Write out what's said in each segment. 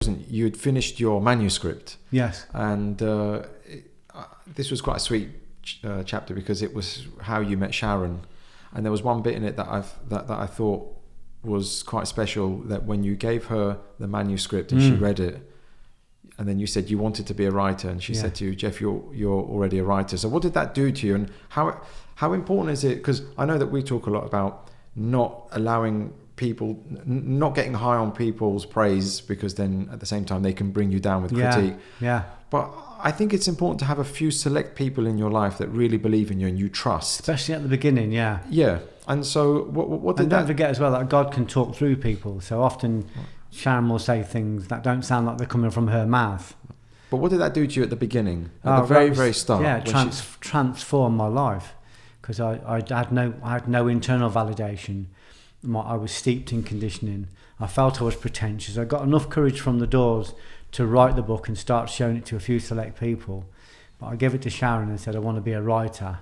wasn't you'd finished your manuscript. Yes. And this was quite a sweet chapter because it was how you met Sharon, and there was one bit in it that I thought was quite special, that when you gave her the manuscript and she read it, and then you said you wanted to be a writer, and she said to you, Geoff, you're already a writer. So what did that do to you, and how important is it? Because I know that we talk a lot about not allowing people, not getting high on people's praise, because then at the same time they can bring you down with critique. Yeah. But I think it's important to have a few select people in your life that really believe in you and you trust. Especially at the beginning, yeah. Yeah. And so what did and don't forget as well that God can talk through people. So often Sharon will say things that don't sound like they're coming from her mouth. But what did that do to you at the beginning? At the very start? Yeah, transformed my life. Because I had no internal validation. I was steeped in conditioning. I felt I was pretentious. I got enough courage from the doors to write the book and start showing it to a few select people. But I gave it to Sharon and said, I want to be a writer.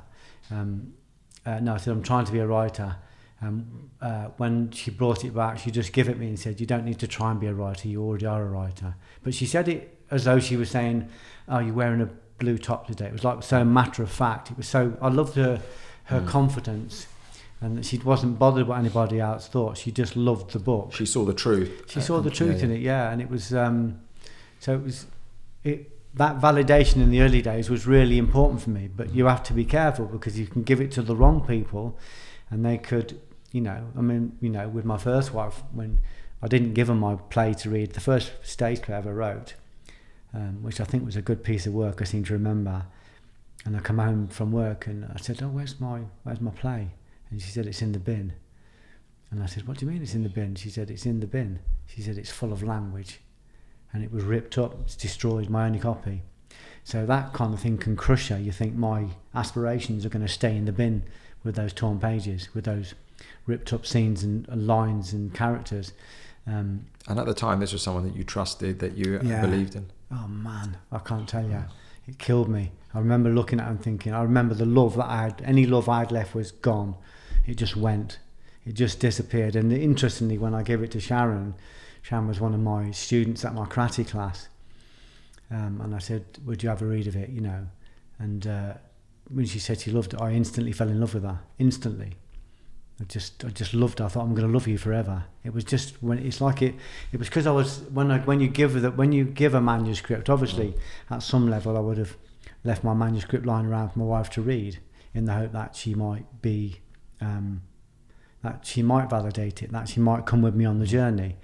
I said, I'm trying to be a writer. When she brought it back, she just gave it me and said, you don't need to try and be a writer, you already are a writer. But she said it as though she was saying, oh, you're wearing a blue top today. It was like so matter of fact. It was so, I loved her confidence, and that she wasn't bothered what anybody else thought. She just loved the book. She saw the truth. She saw the truth in it, and it was, that validation in the early days was really important for me. But you have to be careful, because you can give it to the wrong people, and they could, with my first wife, when I didn't give her my play to read, the first stage play I ever wrote, which I think was a good piece of work, I seem to remember. And I come home from work and I said, oh, where's my play? And she said, it's in the bin. And I said, what do you mean it's in the bin? She said, it's in the bin. She said, it's full of language. And it was ripped up, it's destroyed, my only copy. So that kind of thing can crush her. You think my aspirations are going to stay in the bin with those torn pages, with those ripped up scenes and lines and characters. And at the time, this was someone that you trusted, that you believed in. Oh man, I can't tell you. It killed me. I remember looking at her and thinking, I remember the love that I had, any love I had left was gone. It just went. It just disappeared. And interestingly, when I gave it to Sharon was one of my students at my karate class. And I said, would you have a read of it, And when she said she loved it, I instantly fell in love with her. Instantly. I just loved her. I thought, I'm going to love you forever. It was just it was because I was when you give a manuscript, obviously at some level I would have left my manuscript lying around for my wife to read, in the hope that she might be that she might validate it, that she might come with me on the journey.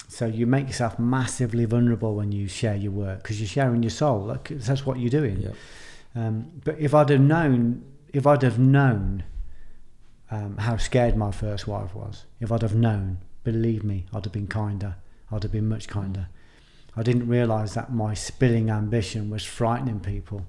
So you make yourself massively vulnerable when you share your work, because you're sharing your soul. That's what you're doing. Yep. But if I'd have known how scared my first wife was, if I'd have known, believe me, I'd have been kinder. I'd have been much kinder. I didn't realise that my spilling ambition was frightening people.